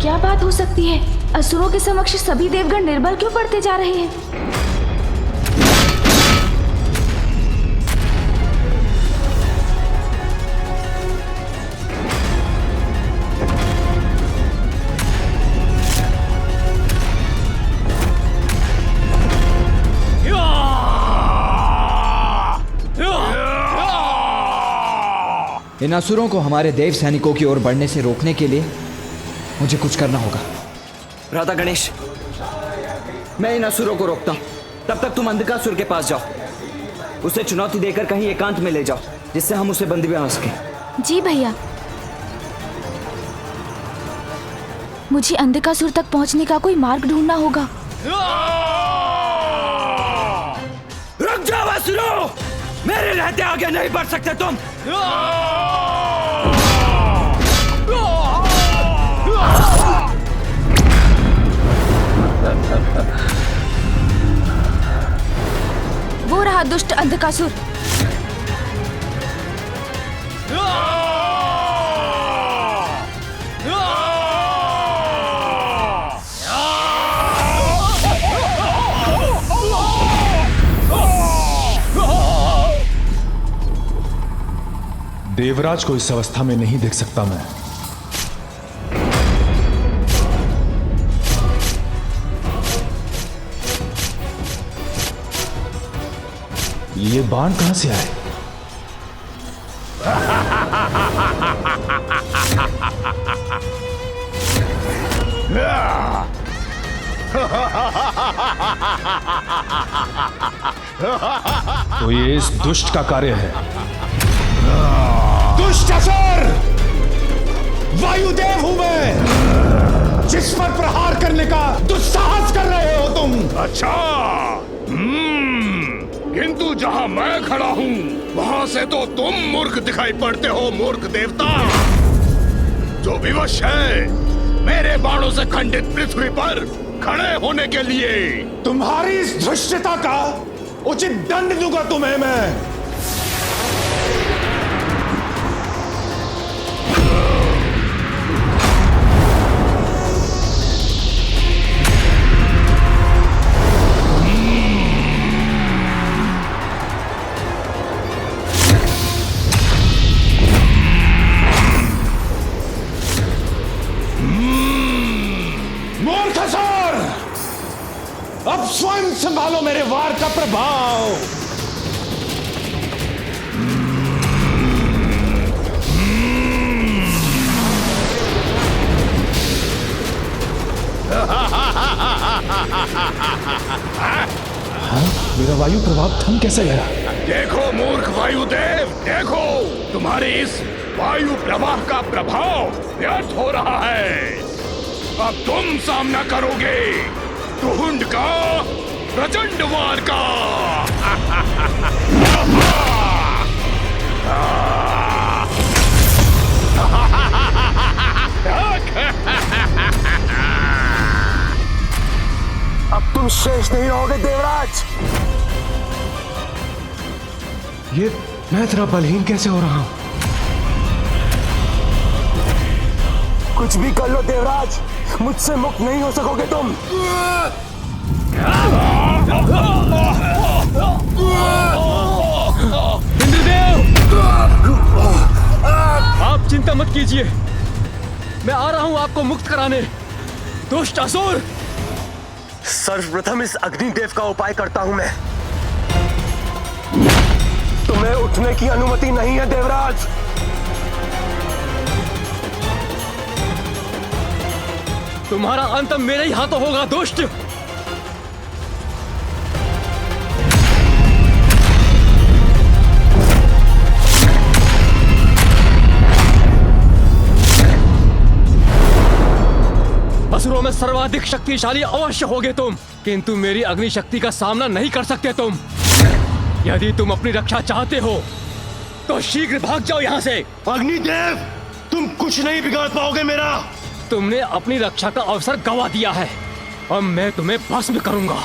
क्या बात हो सकती है? असुरों के समक्ष सभी देवगण निर्बल क्यों पड़ते जा रहे हैं? इन असुरों को हमारे देव सैनिकों की ओर बढ़ने से रोकने के लिए मुझे कुछ करना होगा। राधा गणेश, मैं इन असुरों को रोकता हूं। तब तक तुम अंधकासुर के पास जाओ, उसे चुनौती देकर कहीं एकांत में ले जाओ, जिससे हम उसे बंदी बना सकें। जी भैया। मुझे अंधकासुर तक पहुंचने का कोई मार्ग ढूंढना होगा। रुक जाओ असुरों, मेरे रहते आगे नहीं बढ़ सकते तुम। वो रहा दुष्ट अंधकासुर। देवराज को इस अवस्था में नहीं देख सकता मैं। ये बाण कहां से आए? तो ये इस दुष्ट का कार्य है। दुष्ट असुर! वायुदेव हूं मैं, जिस पर प्रहार करने का दुस्साहस कर रहे हो तुम। अच्छा, किंतु जहां मैं खड़ा हूं वहां से तो तुम मूर्ख दिखाई पड़ते हो, मूर्ख देवता, जो विवश है मेरे बाणों से खंडित पृथ्वी पर खड़े होने के लिए। तुम्हारी इस धृष्टता का उचित दंड दूंगा तुम्हें मैं। अब स्वयं संभालो मेरे वार का प्रभाव। हाँ? मेरा वायु प्रभाव थम कैसे गया? देखो मूर्ख वायुदेव, देखो तुम्हारे इस वायु प्रवाह का प्रभाव व्यर्थ हो रहा है। अब तुम सामना करोगे तुहुंड का, प्रचंड वार का। अब तुम शेष नहीं रहोगे देवराज। ये मैं इतना बलहीन कैसे हो रहा हूं? कुछ भी कर लो देवराज, मुझसे मुक्त नहीं हो सकोगे तुम। इंद्रदेव, आप चिंता मत कीजिए, मैं आ रहा हूं आपको मुक्त कराने। दुष्ट असुर! सर्वप्रथम इस अग्निदेव का उपाय करता हूं मैं। तुम्हें उठने की अनुमति नहीं है देवराज। तुम्हारा अंत मेरे ही हाथों होगा दुष्ट। असुरों में सर्वाधिक शक्तिशाली अवश्य होगे तुम, किंतु मेरी अग्नि शक्ति का सामना नहीं कर सकते तुम। यदि तुम अपनी रक्षा चाहते हो तो शीघ्र भाग जाओ यहाँ से। अग्निदेव, तुम कुछ नहीं बिगाड़ पाओगे मेरा। तुमने अपनी रक्षा का अवसर गंवा दिया है, अब मैं तुम्हें भस्म करूंगा।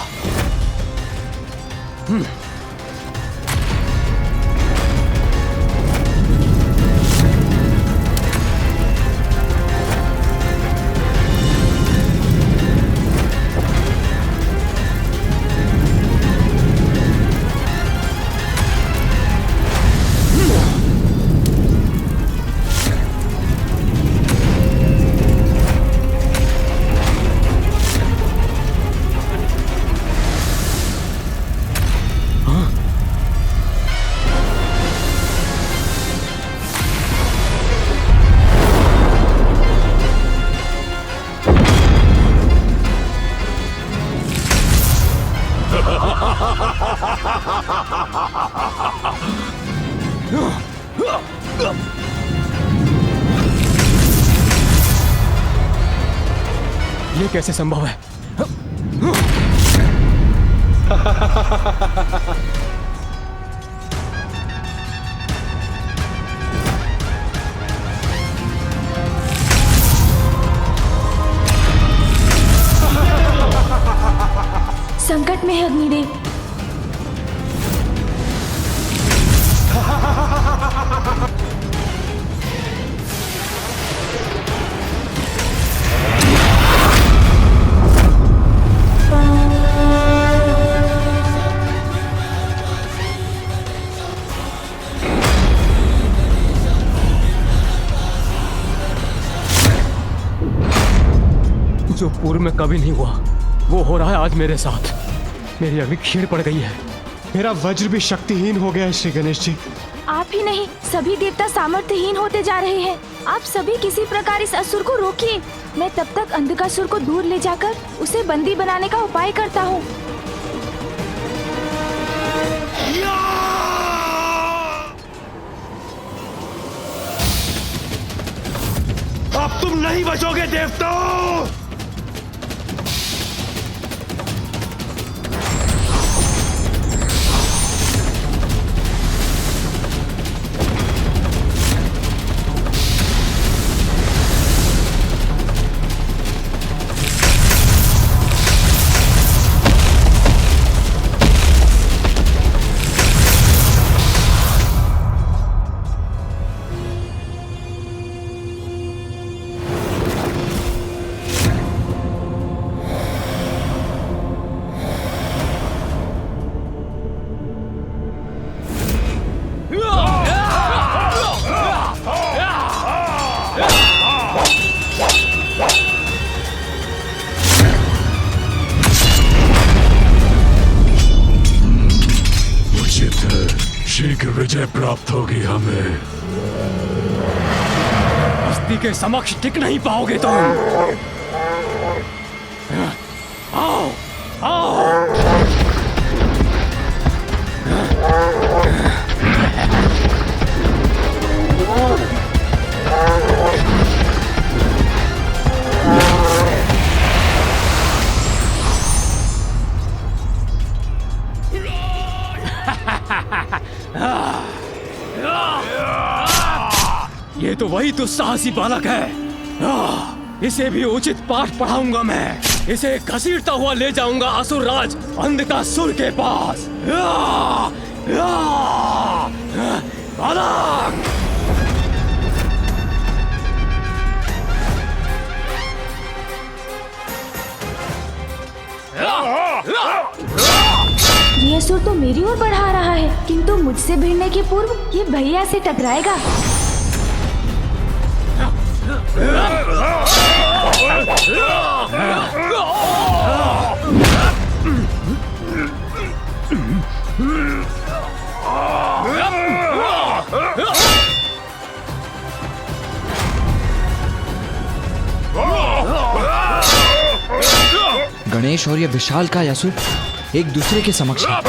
ये कैसे संभव है? संकट में है अग्निदेव। जो पूर्व में कभी नहीं हुआ वो हो रहा है आज मेरे साथ। मेरी अग्नि क्षीण पड़ गई है। मेरा वज्र भी शक्तिहीन हो गया है श्री गणेश जी। आप ही नहीं, सभी देवता सामर्थ्यहीन होते जा रहे हैं। आप सभी किसी प्रकार इस असुर को रोकिए। मैं तब तक अंधकासुर को दूर ले जाकर उसे बंदी बनाने का उपाय करता हूँ। अब तुम नहीं बचोगे देवताओं। शीघ्र विजय प्राप्त होगी हमें। हस्ती के समक्ष टिक नहीं पाओगे तुम। आओ, आओ। ये तो वही दुस्साहसी बालक है। इसे भी उचित पाठ पढ़ाऊंगा मैं। इसे घसीटता हुआ ले जाऊंगा असुर राज अंधकासुर के पास। बालक! ये असुर तो मेरी ओर बढ़ा रहा है, किंतु मुझसे भिड़ने के पूर्व ये भैया से टकराएगा। गणेश और ये विशाल का असुर एक दूसरे के समक्ष है।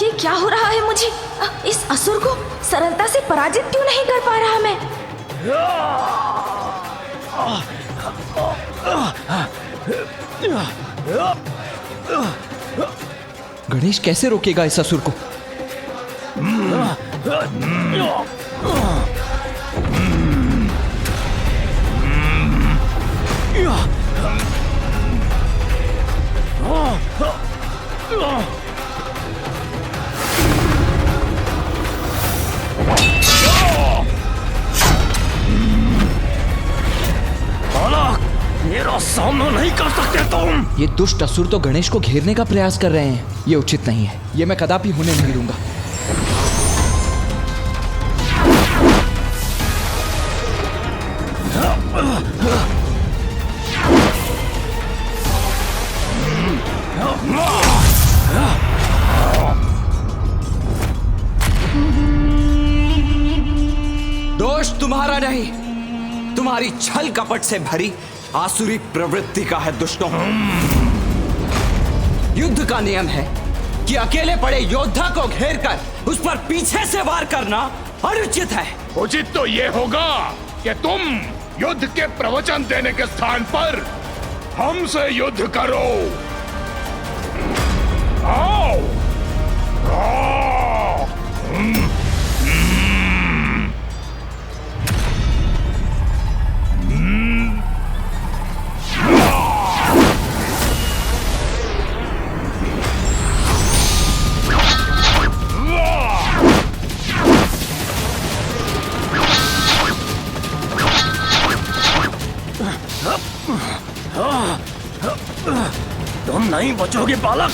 ये क्या हो रहा है मुझे? इस असुर को सरलता से पराजित क्यों नहीं कर पा रहा मैं? गणेश कैसे रोकेगा इस असुर को? मेरा सामना नहीं कर सकते तुम। ये दुष्ट असुर तो गणेश को घेरने का प्रयास कर रहे हैं। ये उचित नहीं है। ये मैं कदापि होने नहीं दूंगा। दोष तुम्हारा नहीं, तुम्हारी छल कपट से भरी आसुरी प्रवृत्ति का है दुष्टों। युद्ध का नियम है कि अकेले पड़े योद्धा को घेरकर उस पर पीछे से वार करना अनुचित है। उचित तो ये होगा कि तुम युद्ध के प्रवचन देने के स्थान पर हमसे युद्ध करो। आओ। आओ। तुम नहीं बचोगे बालक।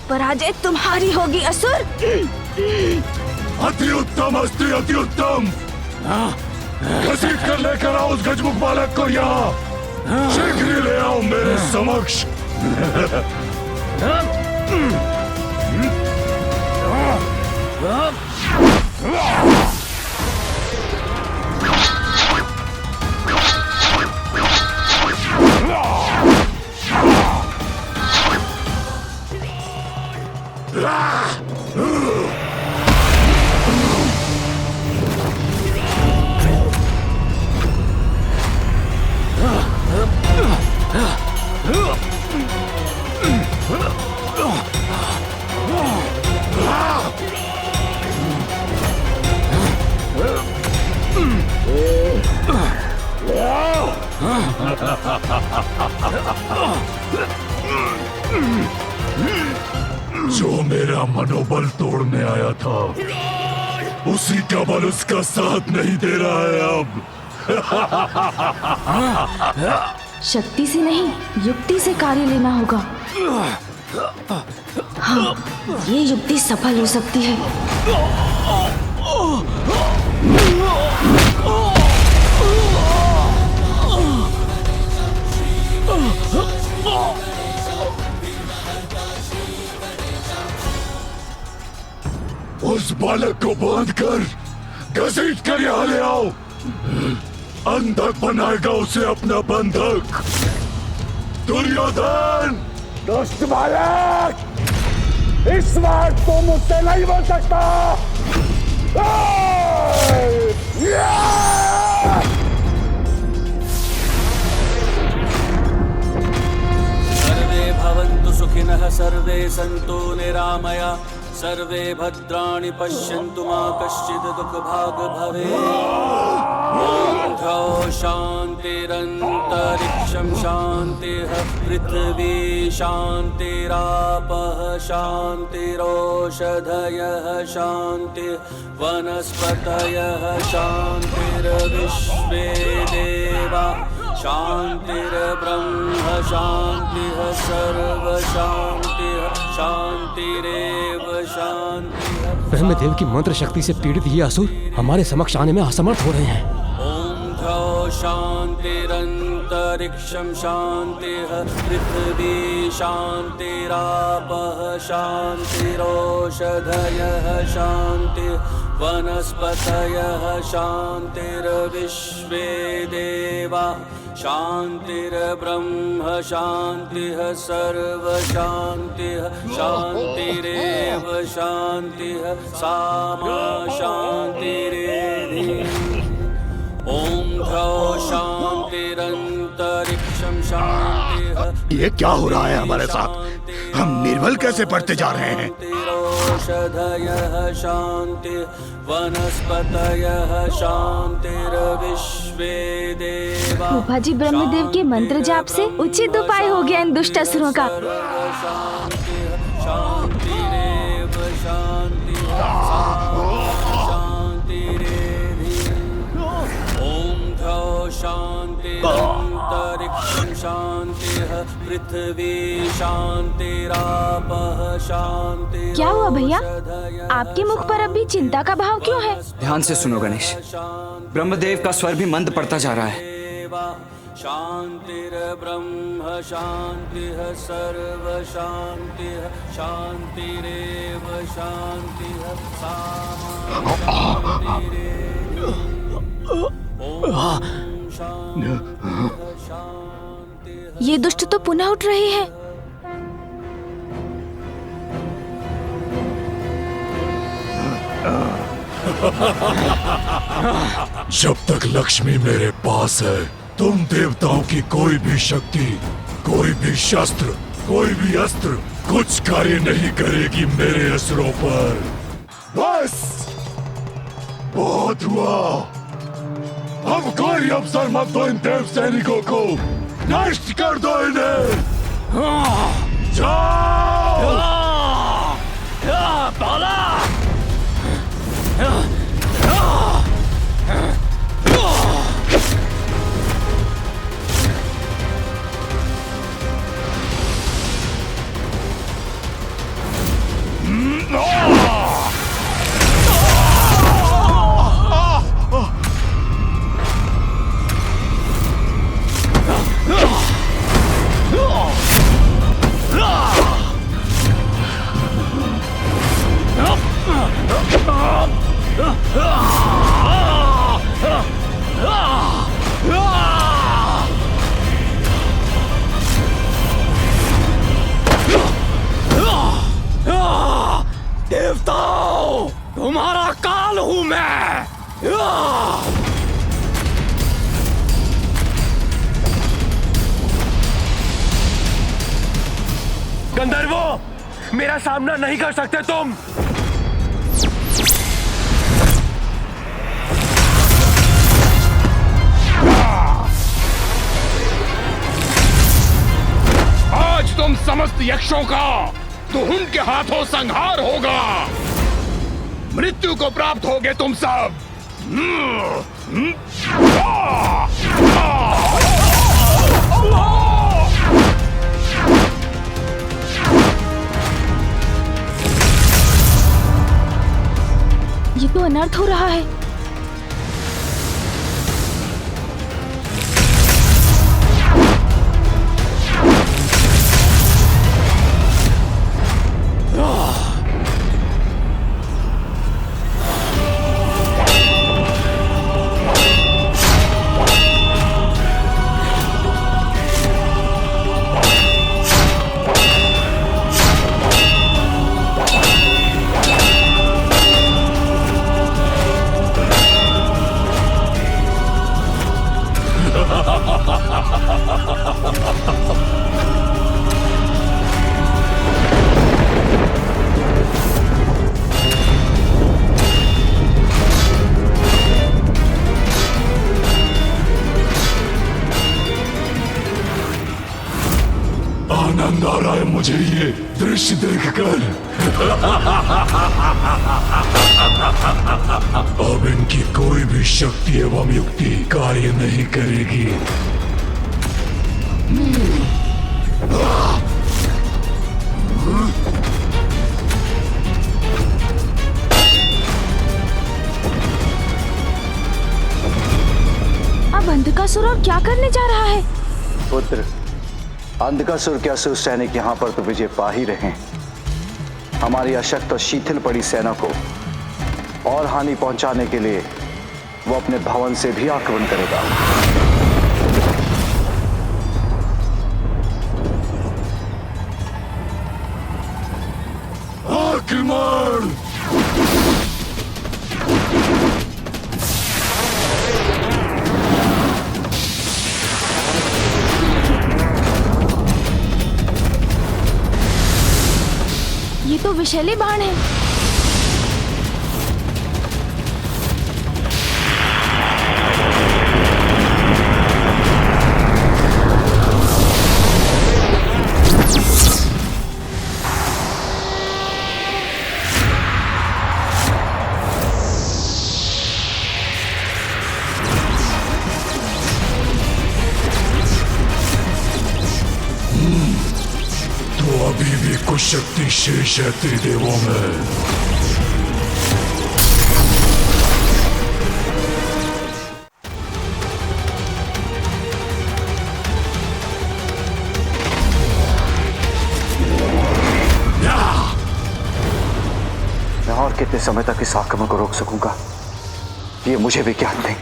पराजय तुम्हारी होगी असुर। अति उत्तम अस्ति, अति उत्तम। घसीट कर लेकर आओ उस गजमुख बालक को यहाँ। शीघ्र ही ले आओ मेरे समक्ष। जो मेरा मनोबल तोड़ने आया था, उसी का बल उसका साथ नहीं दे रहा है अब। शक्ति से नहीं, युक्ति से कार्य लेना होगा। हाँ, ये युक्ति सफल हो सकती है। उस बालक को बांध कर घसीट कर यहाँ ले आओ। अंधक बनाएगा उसे अपना बंधक। दुर्योधन! दुष्ट बालक, इस बार तो मुझसे नहीं बन सकता। सर्वे भवन्तु सुखिनः, सर्वे सन्तु निरामया, सर्वे भद्राणि पश्यन्तु मा कश्चित् दुःखभाग् भवेत्। ॐ द्यौः शान्तिरन्तरिक्षं शान्तिः, पृथिवी शान्तिरापः शान्तिरोषधयः शान्तिः, वनस्पतयः शान्तिर्विश्वे देवाः शान्तिर्ब्रह्म शान्तिः, सर्वशान्तिः शान्तिरेव शान्तिः। ब्रह्मदेव की मंत्र शक्ति से पीड़ित ये असुर हमारे समक्ष आने में असमर्थ हो रहे हैं। ॐ द्यौः शान्तिरन्तरिक्षं शान्तिः, पृथिवी शान्तिरापः शान्तिरोषधयः शान्तिः, वनस्पतयः शान्तिर्विश्वे देवाः शान्तिर्ब्रह्म शान्तिः, सर्वशान्तिः शान्तिरेव शान्तिः, सामा शान्तिरेधि। ॐ द्यौः शान्तिरन्तरिक्षं शान्तिः। ये क्या हो रहा है हमारे साथ? हम निर्बल कैसे पड़ते जा रहे हैं? शान्तिरोषधयः शान्तिः, वनस्पतयः शान्तिर्विश्वे देवाः। फूफा जी, ब्रह्मदेव के मंत्र जाप से उचित उपाय हो गया इन दुष्ट असुरों का। शान्तिरेव शान्तिः, शान्तिरेधि। ॐ द्यौः शान्तिरन्तरिक्षं शान्तिः, पृथिवी शान्तिरापः शान्तिः। क्या हुआ भैया? आपके मुख पर अभी चिंता का भाव क्यों है? ध्यान से सुनो गणेश, ब्रह्मदेव का स्वर भी मंद पड़ता जा रहा है। शान्तिर्ब्रह्म शान्तिः, सर्व शान्तिः शान्तिरेव शान्तिः, सामा शान्तिरेधि। ॐ शान्तिः शान्तिः। ये दुष्ट तो पुनः उठ रहे हैं। जब तक लक्ष्मी मेरे पास है, तुम देवताओं की कोई भी शक्ति, कोई भी शस्त्र, कोई भी अस्त्र कुछ कार्य नहीं करेगी मेरे असुरों पर। बस बहुत हुआ। अब कोई अवसर मत दो इन देव सैनिकों को, नष्ट कर दो इन्हें। जाओ। बाला! देवताओं, तुम्हारा काल हूं मैं। गंधर्वों, मेरा सामना नहीं कर सकते तुम। आज तुम समस्त यक्षों का तुहुन के हाथों संहार होगा। मृत्यु को प्राप्त होगे तुम सब। ये तो अनर्थ हो रहा है। आनंद आ रहा है मुझे ये दृश्य देखकर। अब इनकी कोई भी शक्ति एवं युक्ति कार्य नहीं करेगी। अब अंधकासुर और क्या करने जा रहा है? पुत्र, अंधकासुर के असुर सैनिक यहाँ पर तो विजय पा ही रहे हैं। हमारी अशक्त और शिथिल पड़ी सेना को और हानि पहुंचाने के लिए वो अपने भवन से भी आक्रमण करेगा। आक्रमण! ये तो विषैले बाण है। तो अभी भी कुछ शक्ति शेष है त्रिदेवों में। मैं और कितने समय तक इस आक्रमण को रोक सकूंगा, ये मुझे भी ज्ञात नहीं।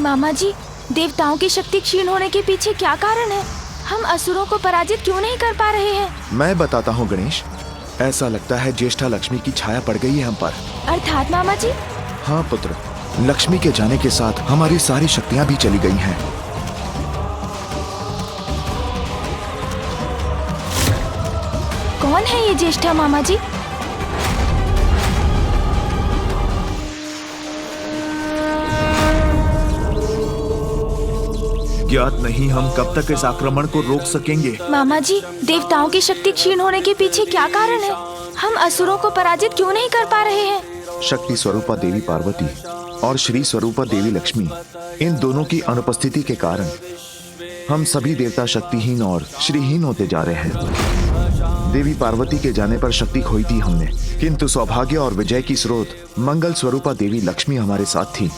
मामा जी, देवताओं की शक्ति क्षीण होने के पीछे क्या कारण है? हम असुरों को पराजित क्यों नहीं कर पा रहे हैं? मैं बताता हूँ गणेश। ऐसा लगता है ज्येष्ठा लक्ष्मी की छाया पड़ गई है हम पर। अर्थात मामा जी? हाँ पुत्र, लक्ष्मी के जाने के साथ हमारी सारी शक्तियाँ भी चली गई हैं। कौन है ये ज्येष्ठा मामा जी? ज्ञात नहीं हम कब तक इस आक्रमण को रोक सकेंगे। मामा जी, देवताओं की शक्ति क्षीण होने के पीछे क्या कारण है? हम असुरों को पराजित क्यों नहीं कर पा रहे हैं? शक्ति स्वरूपा देवी पार्वती और श्री स्वरूपा देवी लक्ष्मी, इन दोनों की अनुपस्थिति के कारण हम सभी देवता शक्तिहीन और श्रीहीन होते जा रहे हैं। देवी पार्वती के जाने पर शक्ति खोई थी हमने, किंतु सौभाग्य और विजय की स्रोत मंगल स्वरूपा देवी लक्ष्मी हमारे साथ थी।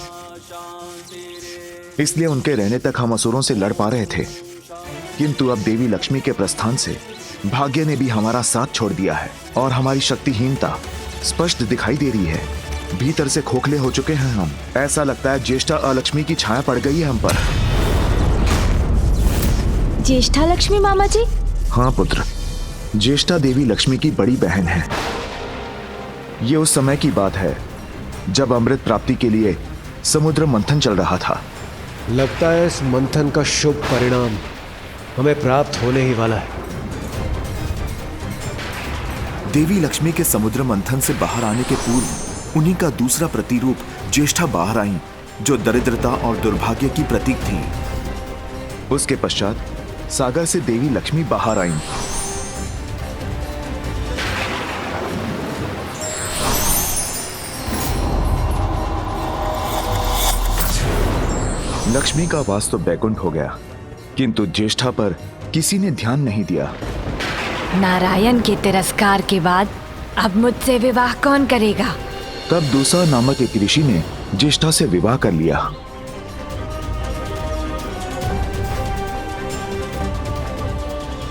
इसलिए उनके रहने तक हम असुरों से लड़ पा रहे थे। किंतु अब देवी लक्ष्मी के प्रस्थान से भाग्य ने भी हमारा साथ छोड़ दिया है और हमारी शक्तिहीनता स्पष्ट दिखाई दे रही है। भीतर से खोखले हो चुके हैं हम। ऐसा लगता है ज्येष्ठा अलक्ष्मी की छाया पड़ गई है हम पर। ज्येष्ठा लक्ष्मी मामा जी? हाँ पुत्र, ज्येष्ठा देवी लक्ष्मी की बड़ी बहन है। ये उस समय की बात है जब अमृत प्राप्ति के लिए समुद्र मंथन चल रहा था। लगता है इस मंथन का शुभ परिणाम हमें प्राप्त होने ही वाला है। देवी लक्ष्मी के समुद्र मंथन से बाहर आने के पूर्व उन्हीं का दूसरा प्रतिरूप ज्येष्ठा बाहर आई, जो दरिद्रता और दुर्भाग्य की प्रतीक थी। उसके पश्चात सागर से देवी लक्ष्मी बाहर आई। लक्ष्मी का वास तो बैकुंठ हो गया, किंतु ज्येष्ठा पर किसी ने ध्यान नहीं दिया। नारायण के तिरस्कार के बाद अब मुझसे विवाह कौन करेगा? तब दूसरा नामक एक ऋषि ने ज्येष्ठा से विवाह कर लिया।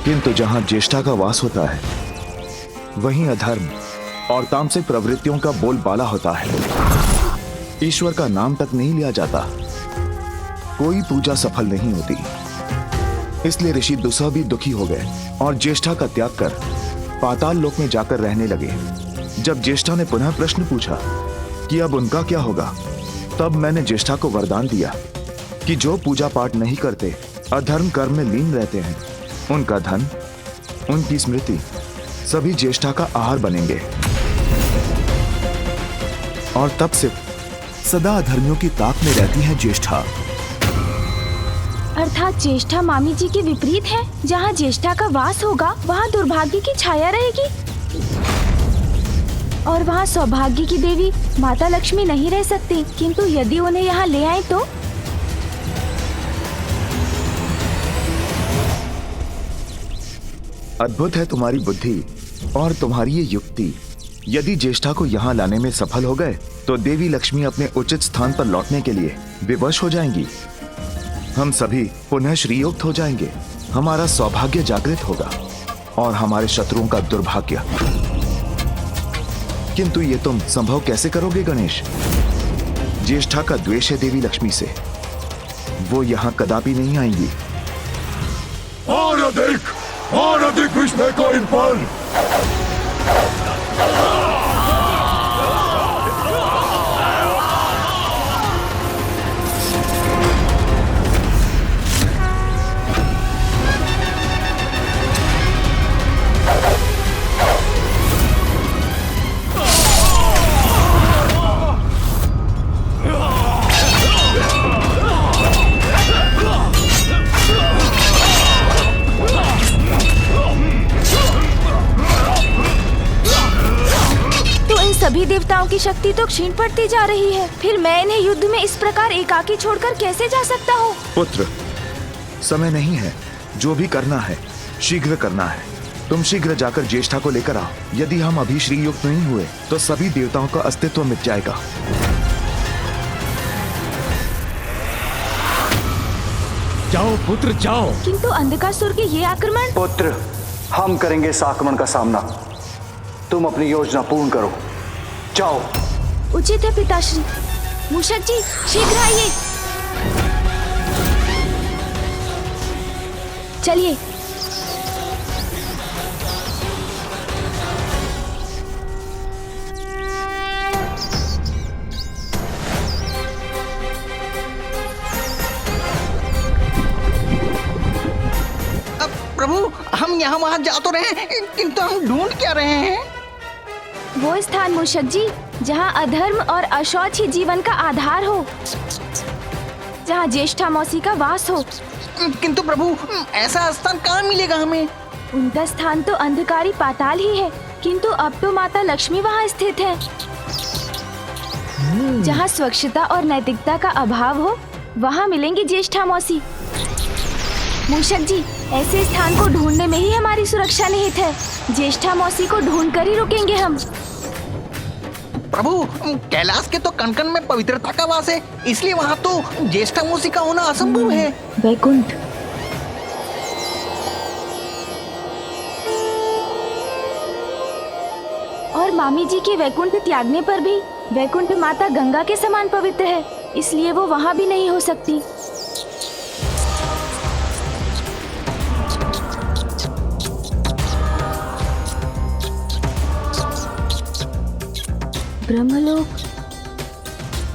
किंतु जहां ज्येष्ठा का वास होता है, वहीं अधर्म और तामसिक प्रवृत्तियों का बोलबाला होता है। ईश्वर का नाम तक नहीं लिया जाता, कोई पूजा सफल नहीं होती। इसलिए ऋषि दुस्सह भी दुखी हो गए और ज्येष्ठा का त्याग कर पाताल लोक में जाकर रहने लगे। जब ज्येष्ठा ने पुनः प्रश्न पूछा कि अब उनका क्या होगा, तब मैंने ज्येष्ठा को वरदान दिया कि जो पूजा पाठ नहीं करते, अधर्म कर्म में लीन रहते हैं, उनका धन, उनकी स्मृति सभी ज्येष्ठा का आहार बनेंगे। और तब से सदा अधर्मियों की ताक में रहती है ज्येष्ठा। अर्थात ज्येष्ठा मामी जी के विपरीत है। जहाँ ज्येष्ठा का वास होगा, वहाँ दुर्भाग्य की छाया रहेगी और वहाँ सौभाग्य की देवी माता लक्ष्मी नहीं रह सकती। किंतु यदि उन्हें यहाँ ले आए तो? अद्भुत है तुम्हारी बुद्धि और तुम्हारी ये युक्ति। यदि ज्येष्ठा को यहाँ लाने में सफल हो गए, तो देवी लक्ष्मी अपने उचित स्थान पर लौटने के लिए विवश हो जाएंगी। हम सभी पुनः श्रीयुक्त हो जाएंगे, हमारा सौभाग्य जागृत होगा और हमारे शत्रुओं का दुर्भाग्य। किंतु ये तुम संभव कैसे करोगे गणेश? ज्येष्ठा का द्वेष है देवी लक्ष्मी से, वो यहाँ कदापि नहीं आएंगी। और अधिक विस्मय को इन पर। सभी देवताओं की शक्ति तो क्षीण पड़ती जा रही है। फिर मैं इन्हें युद्ध में इस प्रकार एकाकी छोड़कर कैसे जा सकता हूँ? पुत्र, समय नहीं है। जो भी करना है शीघ्र करना है। तुम शीघ्र जाकर ज्येष्ठा को लेकर आओ। यदि हम अभी श्रीयुक्त नहीं हुए तो सभी देवताओं का अस्तित्व मिट जाएगा। जाओ पुत्र जाओ। किंतु अंधकासुर के ये आक्रमण। पुत्र, हम करेंगे इस आक्रमण का सामना। तुम अपनी योजना पूर्ण करो, जाओ। उचित है पिताश्री। मूषक जी शीघ्र आइए। चलिए। प्रभु, हम यहाँ वहाँ जा तो रहे हैं, किंतु हम ढूंढ क्या रहे हैं? वो स्थान मूषक जी जहाँ अधर्म और अशौच ही जीवन का आधार हो, जहाँ ज्येष्ठा मौसी का वास हो। किंतु प्रभु, ऐसा स्थान कहाँ मिलेगा हमें? उनका स्थान तो अंधकारी पाताल ही है, किंतु अब तो माता लक्ष्मी वहाँ स्थित है। जहाँ स्वच्छता और नैतिकता का अभाव हो, वहाँ मिलेंगी ज्येष्ठा मौसी। मूषक जी, ऐसे स्थान को ढूंढने में ही हमारी सुरक्षा निहित है। ज्येष्ठा मौसी को ढूंढ कर ही रुकेंगे हम। प्रभु, कैलाश के तो कण कण में पवित्रता का वास है, इसलिए वहाँ तो ज्येष्ठा मौसी का होना असंभव है। वैकुंठ। और मामी जी के वैकुंठ त्यागने पर भी वैकुंठ माता गंगा के समान पवित्र है, इसलिए वो वहाँ भी नहीं हो सकती। ब्रह्मलोक,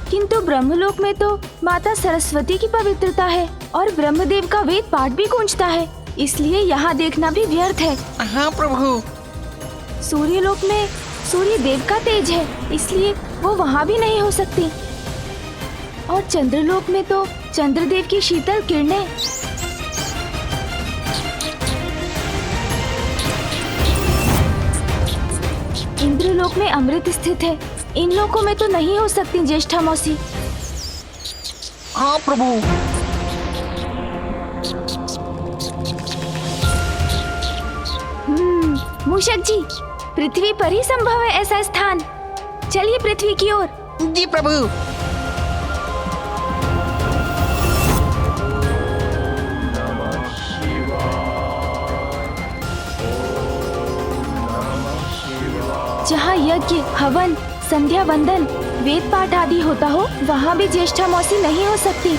किंतु ब्रह्मलोक में तो माता सरस्वती की पवित्रता है और ब्रह्मदेव का वेद पाठ भी गूंजता है, इसलिए यहाँ देखना भी व्यर्थ है। हाँ प्रभु। सूर्यलोक में सूर्य देव का तेज है, इसलिए वो वहाँ भी नहीं हो सकती। और चंद्रलोक में तो चंद्रदेव की शीतल किरणें। इंद्रलोक में अमृत स्थित है, इन लोकों में तो नहीं हो सकती ज्येष्ठा मौसी। हाँ प्रभु। मूषक जी, पृथ्वी पर ही संभव है ऐसा स्थान। चलिए पृथ्वी की ओर। जी प्रभु। जहाँ यज्ञ, हवन, संध्या वंदन, वेद पाठ आदि होता हो, वहाँ भी ज्येष्ठा मौसी नहीं हो सकती।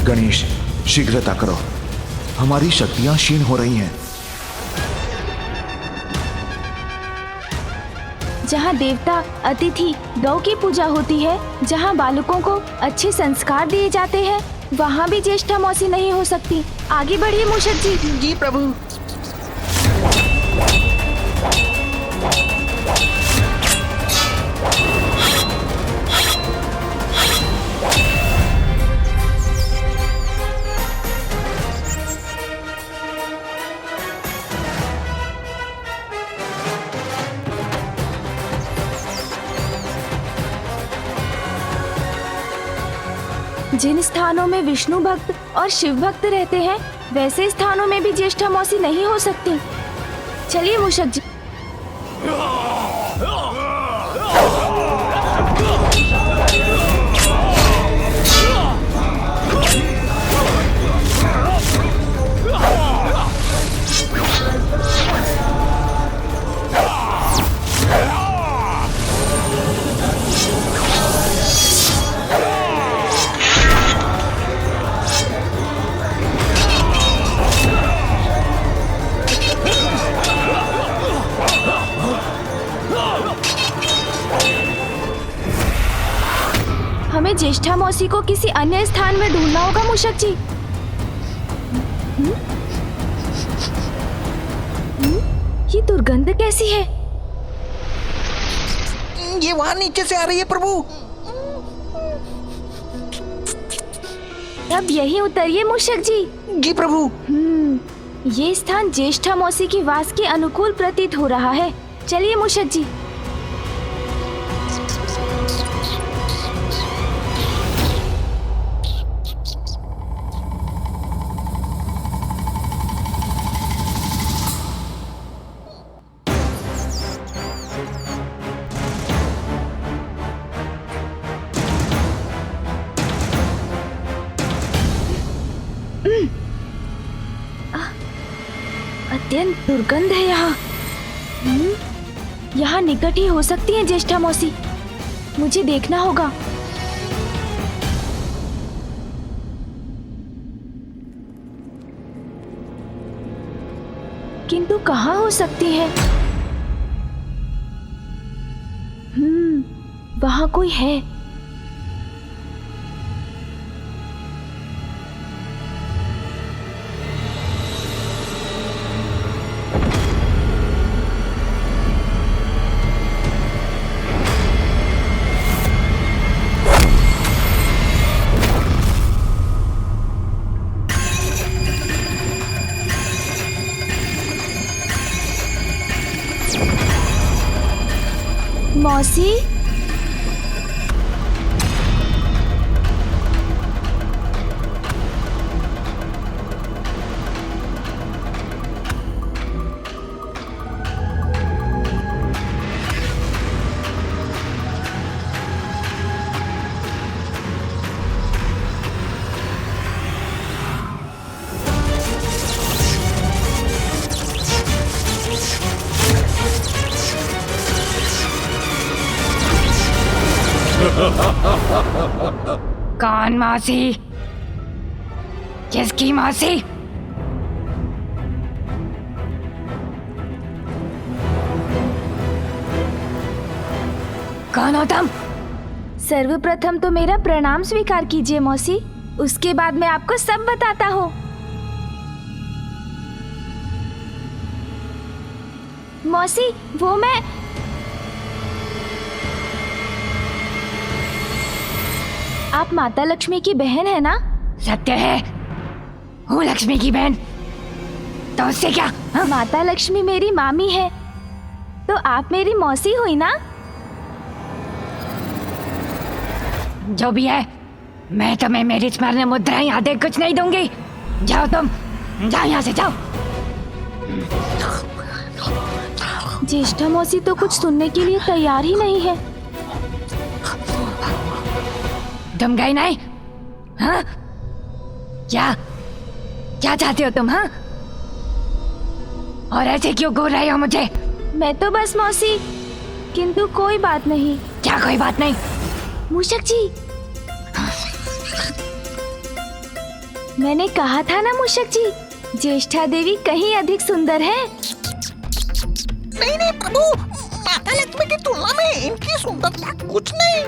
गणेश, शीघ्रता करो, हमारी शक्तियां क्षीण हो रही हैं। जहाँ देवता, अतिथि, गौ की पूजा होती है, जहाँ बालकों को अच्छे संस्कार दिए जाते हैं, वहाँ भी ज्येष्ठा मौसी नहीं हो सकती। आगे बढ़िए मूषक जी। जी प्रभु। जिन स्थानों में विष्णु भक्त और शिव भक्त रहते हैं, वैसे स्थानों में भी ज्येष्ठा मौसी नहीं हो सकती। चलिए मूषक जी। हमें ज्येष्ठा मौसी को किसी अन्य स्थान में ढूंढना होगा मूषक जी। ये दुर्गंध कैसी है? ये वहाँ नीचे से आ रही है प्रभु। अब यही उतरिए मूषक जी। जी प्रभु। ये स्थान ज्येष्ठा मौसी की वास के अनुकूल प्रतीत हो रहा है। चलिए मूषक जी। अत्यंत दुर्गंध है यहाँ। यहाँ निकट ही हो सकती है ज्येष्ठा मौसी। मुझे देखना होगा। किंतु कहाँ हो सकती है? वहाँ कोई है। मौसी, कौन मौसी? किसकी मौसी? कौन हो तुम? सर्वप्रथम तो मेरा प्रणाम स्वीकार कीजिए मौसी। उसके बाद मैं आपको सब बताता हूँ। मौसी, वो मैं आप माता लक्ष्मी की बहन है ना? सत्य है, हूँ लक्ष्मी की बहन। तो उससे क्या? माता लक्ष्मी मेरी मामी है, तो आप मेरी मौसी हुई ना? जो भी है, मैं तुम्हें मेरी स्मरण मुद्राएं आदि कुछ नहीं दूंगी। जाओ तुम, जाओ यहाँ से, जाओ। ज्येष्ठा मौसी तो कुछ सुनने के लिए तैयार ही नहीं है। तुम गई नहीं? हाँ? क्या क्या चाहते हो तुम? हाँ? और ऐसे क्यों घूर रहे हो मुझे? मैं तो बस मौसी, किंतु कोई बात नहीं। क्या कोई बात नहीं? मूषक जी, मैंने कहा था ना मूषक जी, ज्येष्ठा देवी कहीं अधिक सुंदर है। नहीं नहीं प्रभु, माता लक्ष्मी की तुलना में इनकी सुंदरता कुछ नहीं।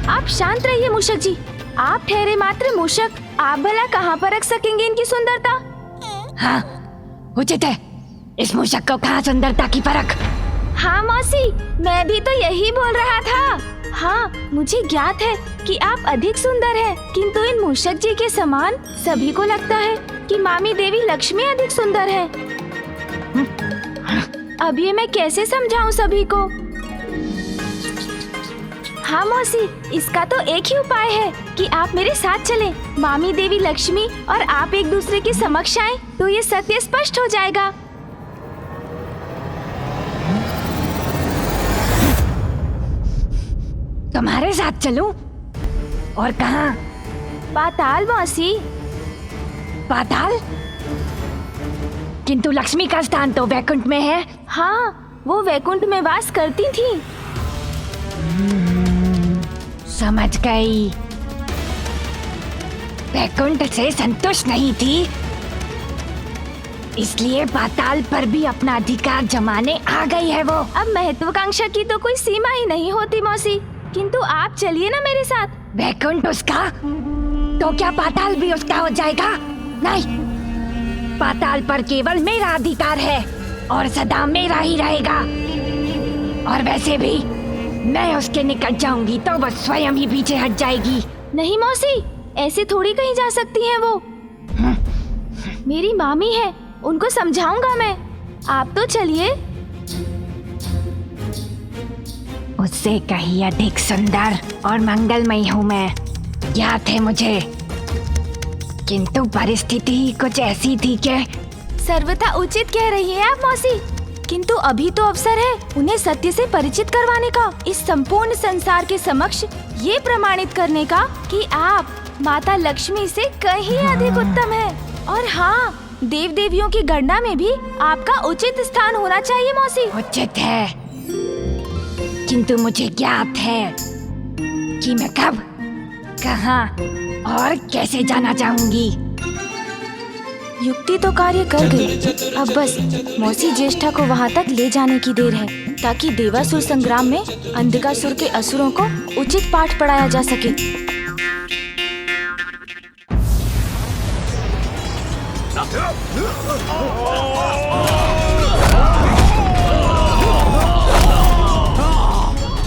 आप शांत रहिए मूषक जी। आप ठहरे मात्र मूषक, आप भला कहाँ पर रख सकेंगे इनकी सुंदरता? हाँ, उचित है। इस मूषक को कहाँ सुंदरता की परख? हाँ मौसी, मैं भी तो यही बोल रहा था। हाँ, मुझे ज्ञात है कि आप अधिक सुंदर हैं, किंतु इन मूषक जी के समान सभी को लगता है कि मामी देवी लक्ष्मी अधिक सुंदर है। अब ये मैं कैसे समझाऊं सभी को? हाँ मौसी, इसका तो एक ही उपाय है कि आप मेरे साथ चलें। मामी देवी लक्ष्मी और आप एक दूसरे के समक्ष आएं, तो ये सत्य स्पष्ट हो जाएगा। तुम्हारे साथ चलूं? और कहाँ? पाताल मौसी। पाताल? किंतु लक्ष्मी का स्थान तो वैकुंठ में है। हाँ, वो वैकुंठ में वास करती थी। समझ गई। वैकुंठ से संतुष्ट नहीं थी, इसलिए पाताल पर भी अपना अधिकार जमाने आ गई है वो। अब महत्वाकांक्षा की तो कोई सीमा ही नहीं होती मौसी, किंतु आप चलिए ना मेरे साथ। वैकुंठ उसका, तो क्या पाताल भी उसका हो जाएगा? नहीं, पाताल पर केवल मेरा अधिकार है और सदा मेरा ही रहेगा। और वैसे भी मैं उसके निकट जाऊंगी तो वो स्वयं ही पीछे हट जाएगी। नहीं मौसी, ऐसे थोड़ी कहीं जा सकती हैं वो। मेरी मामी है, उनको समझाऊंगा मैं। आप तो चलिए। उससे कहीं अधिक सुंदर और मंगलमयी हूँ मैं, याद है मुझे। किंतु परिस्थिति कुछ ऐसी थी कि सर्वथा उचित कह रही है आप मौसी, किंतु अभी तो अवसर है उन्हें सत्य से परिचित करवाने का, इस संपूर्ण संसार के समक्ष ये प्रमाणित करने का कि आप माता लक्ष्मी से कहीं अधिक उत्तम है। और हाँ, देव देवियों की गणना में भी आपका उचित स्थान होना चाहिए मौसी। उचित है, किंतु मुझे ज्ञात है कि मैं कब, कहाँ और कैसे जाना चाहूंगी। युक्ति तो कार्य कर गई, अब बस मौसी ज्येष्ठा को वहाँ तक ले जाने की देर है, ताकि देवासुर संग्राम में अंधकासुर के असुरों को उचित पाठ पढ़ाया जा सके।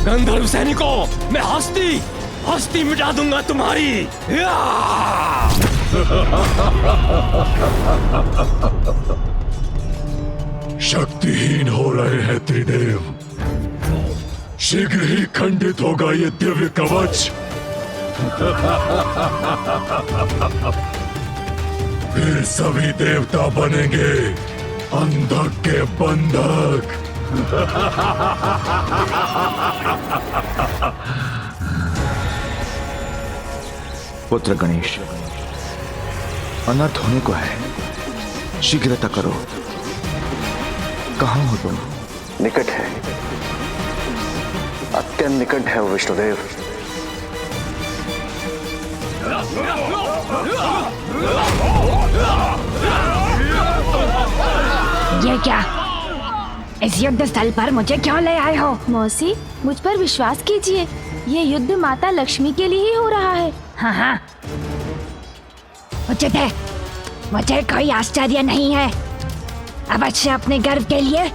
गंधर्व सैनिकों, मैं हस्ती मिटा दूंगा तुम्हारी। शक्तिहीन हो रहे हैं त्रिदेव। शीघ्र ही खंडित होगा ये दिव्य कवच। फिर सभी देवता बनेंगे अंधक के बंधक। पुत्र गणेश, अनर्थ होने को है, शीघ्रता करो। कहाँ हो तुम? निकट है, अत्यंत निकट है वो विष्णुदेव। ये क्या? इस युद्ध स्थल पर मुझे क्यों ले आए हो? मौसी, मुझ पर विश्वास कीजिए, ये युद्ध माता लक्ष्मी के लिए ही हो रहा है। हाँ हाँ, उचित है, मुझे कोई आश्चर्य नहीं है। अवश्य अपने गर्व के लिए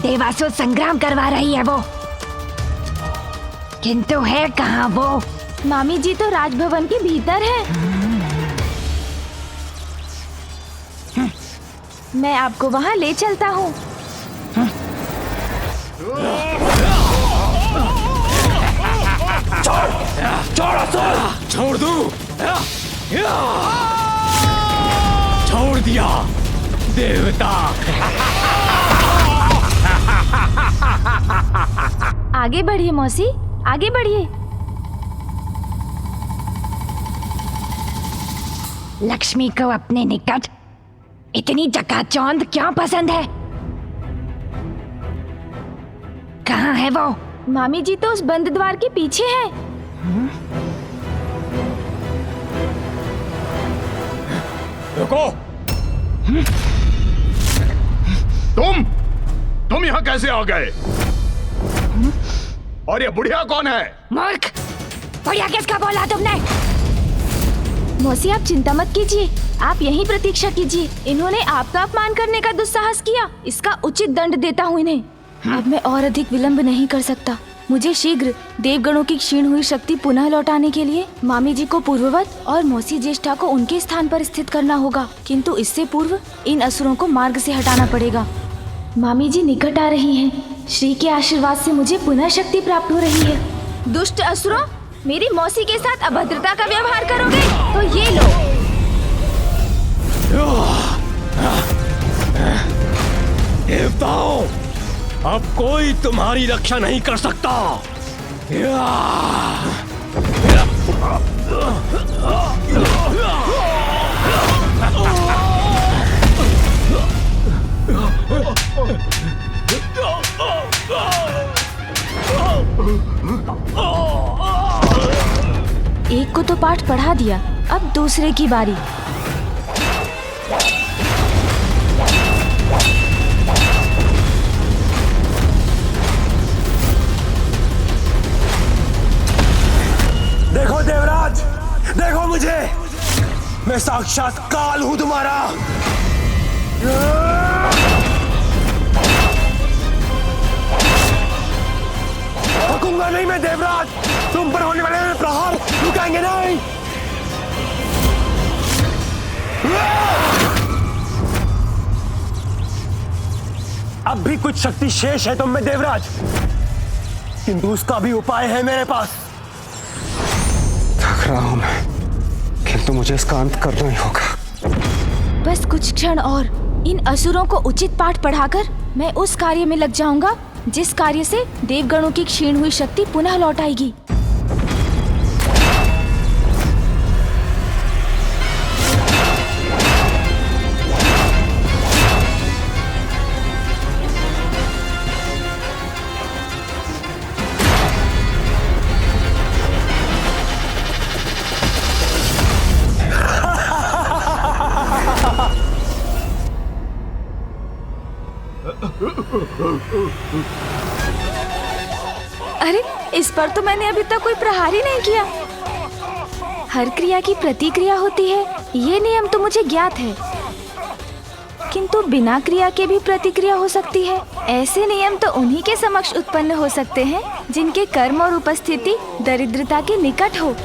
देवासुर संग्राम करवा रही है वो, किंतु है कहाँ वो? मामी जी तो राजभवन के भीतर है। मैं आपको वहाँ ले चलता हूँ। छोड़ दूं? छोड़ दिया देवता। आगे बढ़िए मौसी, आगे बढ़िए। लक्ष्मी को अपने निकट इतनी चकाचौंध क्यों पसंद है? कहाँ है वो? मामी जी तो उस बंद द्वार के पीछे है। रुको। तुम यहाँ कैसे आ गए? और ये बुढ़िया कौन है? मूर्ख, बुढ़िया किसका बोला तुमने? मौसी आप चिंता मत कीजिए, आप यहीं प्रतीक्षा कीजिए। इन्होंने आपका अपमान करने का दुस्साहस किया, इसका उचित दंड देता हूँ इन्हें। अब मैं और अधिक विलंब नहीं कर सकता। मुझे शीघ्र देवगणों की क्षीण हुई शक्ति पुनः लौटाने के लिए मामी जी को पूर्ववत और मौसी ज्येष्ठा को उनके स्थान पर स्थित करना होगा, किंतु इससे पूर्व इन असुरों को मार्ग से हटाना पड़ेगा। मामी जी निकट आ रही हैं। श्री के आशीर्वाद से मुझे पुनः शक्ति प्राप्त हो रही है। दुष्ट असुरों, मेरी मौसी के साथ अभद्रता का व्यवहार करोगे तो ये लो। देवताओं, अब कोई तुम्हारी रक्षा नहीं कर सकता। एक को तो पाठ पढ़ा दिया, अब दूसरे की बारी। देखो देवराज, देखो मुझे, मैं साक्षात काल हूं तुम्हारा। रुकूंगा नहीं मैं देवराज, तुम पर होने वाले प्रहार रुकेंगे नहीं। अब भी कुछ शक्ति शेष है तुम में देवराज, किंतु उसका भी उपाय है मेरे पास। थक रहा हूं मैं, किंतु मुझे इसका अंत करना ही होगा। बस कुछ क्षण और, इन असुरों को उचित पाठ पढ़ाकर मैं उस कार्य में लग जाऊंगा जिस कार्य से देवगणों की क्षीण हुई शक्ति पुनः लौट आएगी। अरे इस पर तो मैंने अभी तक कोई प्रहार ही नहीं किया। हर क्रिया की प्रतिक्रिया होती है, ये नियम तो मुझे ज्ञात है, किंतु बिना क्रिया के भी प्रतिक्रिया हो सकती है। ऐसे नियम तो उन्हीं के समक्ष उत्पन्न हो सकते हैं जिनके कर्म और उपस्थिति दरिद्रता के निकट हो।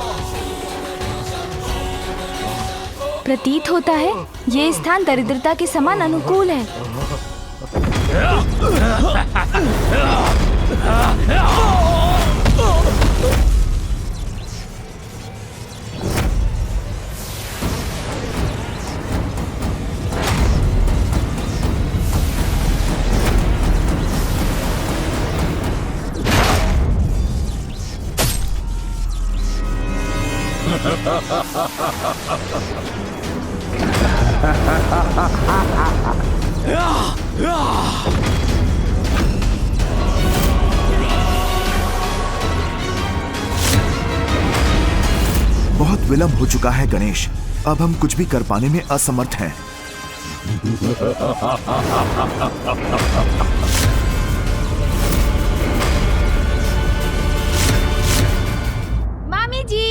प्रतीत होता है ये स्थान दरिद्रता के समान अनुकूल है। बहुत विलंब हो चुका है गणेश, अब हम कुछ भी कर पाने में असमर्थ हैं। मामी जी,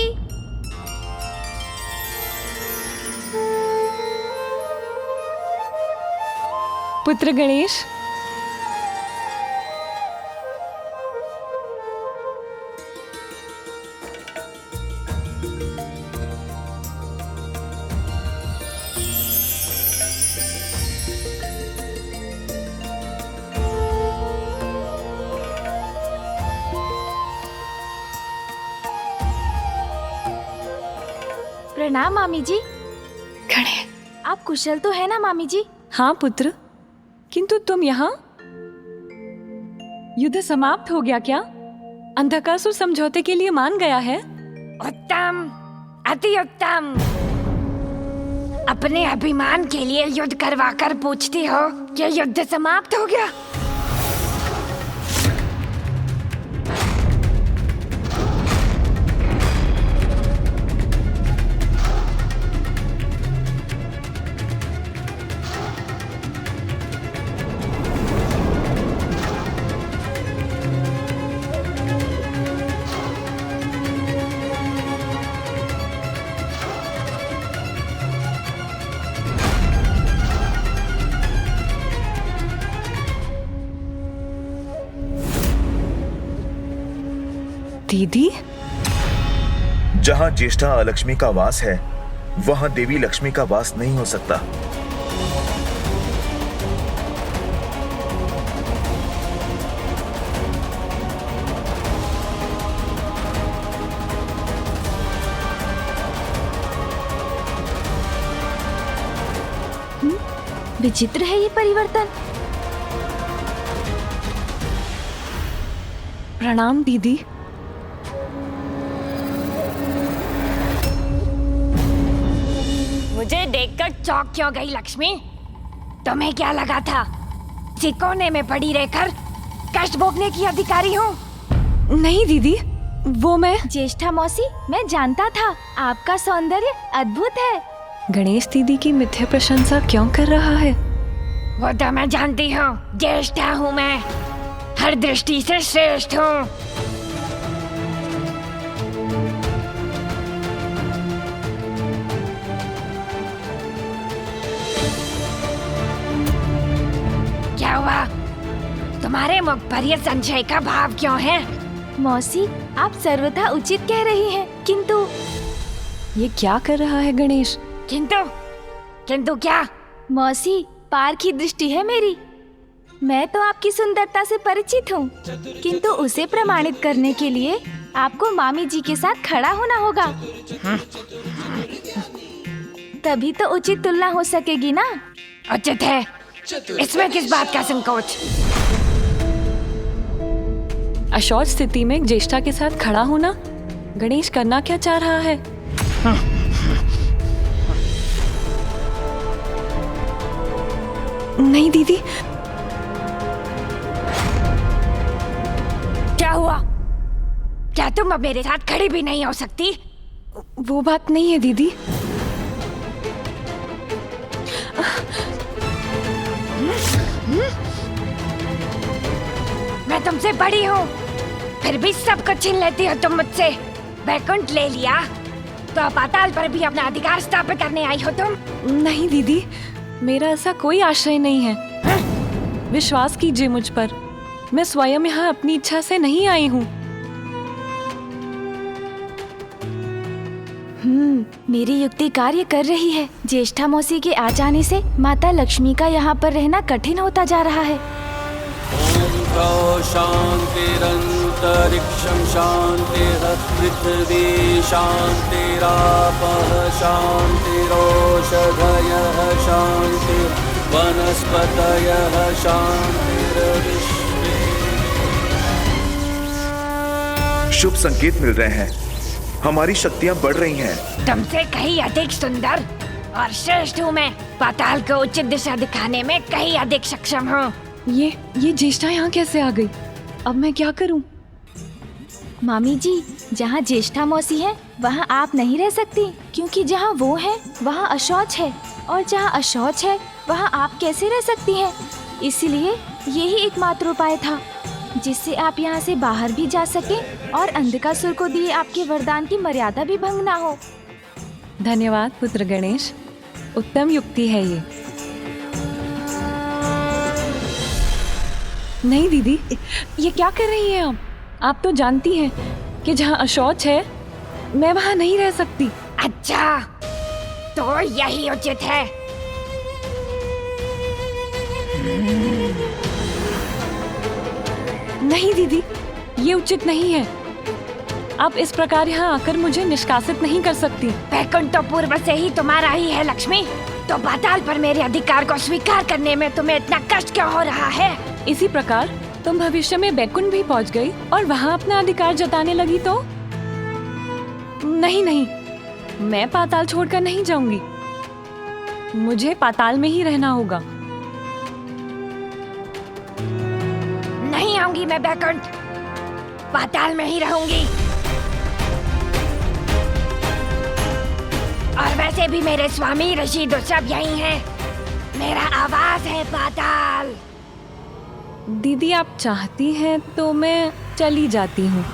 पुत्र गणेश, प्रणाम मामी जी। गणेश, आप कुशल तो है ना मामी जी? हाँ पुत्र, किंतु तुम यहाँ? युद्ध समाप्त हो गया क्या? अंधकासुर समझौते के लिए मान गया है? उत्तम, अति उत्तम। अपने अभिमान के लिए युद्ध करवाकर पूछती हो कि युद्ध समाप्त हो गया? दीदी, जहाँ ज्येष्ठा अलक्ष्मी का वास है, वहाँ देवी लक्ष्मी का वास नहीं हो सकता। विचित्र है ये परिवर्तन। प्रणाम दीदी। मुझे देखकर चौंक क्यों गई लक्ष्मी? तुम्हें क्या लगा था कोने में पड़ी रहकर कष्ट भोगने की अधिकारी हूँ? नहीं दीदी, वो मैं। ज्येष्ठा मौसी, मैं जानता था आपका सौंदर्य अद्भुत है। गणेश दीदी की मिथ्या प्रशंसा क्यों कर रहा है? वो तो मैं जानती हूँ, ज्येष्ठा हूँ मैं, हर दृष्टि से श्रेष्ठ हूँ। क्या हुआ? तुम्हारे मुख पर ये संशय का भाव क्यों है? मौसी, आप सर्वथा उचित कह रही हैं, किंतु ये क्या कर रहा है गणेश? किंतु क्या? मौसी, पार की दृष्टि है मेरी। मैं तो आपकी सुंदरता से परिचित हूँ, किंतु उसे प्रमाणित करने के लिए आपको मामी जी के साथ खड़ा होना होगा। तभी तो उचित तुलना हो सकेगी ना। उचित है, इसमें किस बात का संकोच? अशौच स्थिति में ज्येष्ठा के साथ खड़ा होना गणेश करना क्या चाह रहा है? नहीं दीदी। क्या हुआ? क्या तुम अब मेरे साथ खड़ी भी नहीं हो सकती? वो बात नहीं है दीदी। तुमसे बड़ी हूँ, फिर भी सब कुछ छीन लेती हो तुम मुझसे। वैकुंठ ले लिया तो पाताल पर भी अपना अधिकार स्थापित करने आई हो तुम। नहीं दीदी, मेरा ऐसा कोई आश्रय नहीं है। विश्वास कीजिए मुझ पर, मैं स्वयं यहाँ अपनी इच्छा से नहीं आई हूँ। मेरी युक्ति कार्य कर रही है। ज्येष्ठा मौसी के आ जाने से माता लक्ष्मी का यहाँ पर रहना कठिन होता जा रहा है। ओम शांतिरंतरिक्षं शांतिः पृथ्वी शांतिरापः शांतिरोषधयः शांति वनस्पतयः शांतिर्विश्वे। शुभ संकेत मिल रहे हैं, हमारी शक्तियां बढ़ रही हैं। तुमसे कहीं अधिक सुंदर और श्रेष्ठ हूँ मैं। पाताल को उचित दिशा दिखाने में कहीं अधिक सक्षम हूँ। ये ज्येष्ठा यहाँ कैसे आ गई? अब मैं क्या करूँ? मामी जी, जहाँ ज्येष्ठा मौसी है वहाँ आप नहीं रह सकती, क्योंकि जहाँ वो है वहाँ अशौच है, और जहाँ अशौच है वहाँ आप कैसे रह सकती हैं? इसलिए यही एकमात्र उपाय था जिससे आप यहाँ से बाहर भी जा सके और अंधकासुर को दिए आपके वरदान की मर्यादा भी भंग ना हो। धन्यवाद पुत्र गणेश, उत्तम युक्ति है ये। नहीं दीदी, ये क्या कर रही हैं आप? आप तो जानती हैं कि जहाँ अशौच है मैं वहाँ नहीं रह सकती। अच्छा, तो यही उचित है। नहीं दीदी, ये उचित नहीं है। आप इस प्रकार यहाँ आकर मुझे निष्कासित नहीं कर सकती। वैकुंठ तो पूर्व से ही तुम्हारा ही है लक्ष्मी, तो पाताल पर मेरे अधिकार को स्वीकार करने में तुम्हें इतना कष्ट क्यों हो रहा है? इसी प्रकार तुम भविष्य में वैकुंठ भी पहुँच गई और वहाँ अपना अधिकार जताने लगी तो? नहीं, मैं पाताल छोड़कर नहीं जाऊंगी। मुझे पाताल में ही रहना होगा। नहीं आऊंगी मैं वैकुंठ, पाताल में ही रहूंगी। और वैसे भी मेरे स्वामी ऋषि तो सब यही हैं। मेरा आवास है पाताल। दीदी, आप चाहती हैं तो मैं चली जाती हूँ।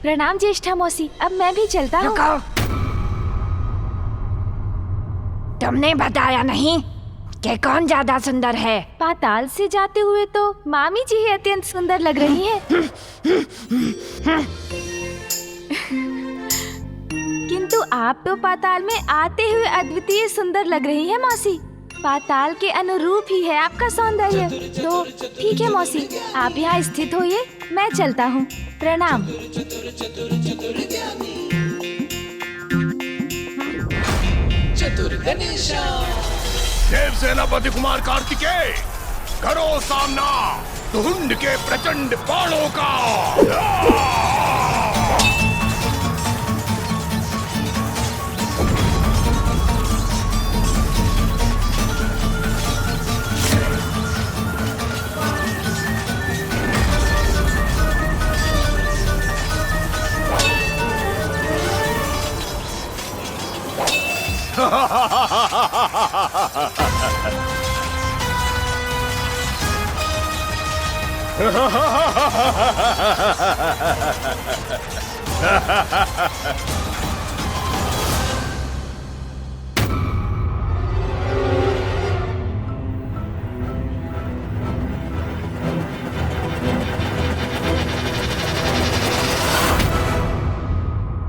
प्रणाम ज्येष्ठा मौसी, अब मैं भी चलता हूँ। रुको, तुमने बताया नहीं कि कौन ज्यादा सुंदर है? पाताल से जाते हुए तो मामी जी ही अत्यंत सुंदर लग रही हैं। किंतु आप तो पाताल में आते हुए अद्वितीय सुंदर लग रही है मौसी। पाताल के अनुरूप ही है आपका सौंदर्य। तो ठीक है मौसी, आप यहाँ स्थित होइए, मैं चलता हूँ। प्रणाम। देव सेनापति कुमार कार्तिकेय, करो सामना धुंध के प्रचंड बाणों का।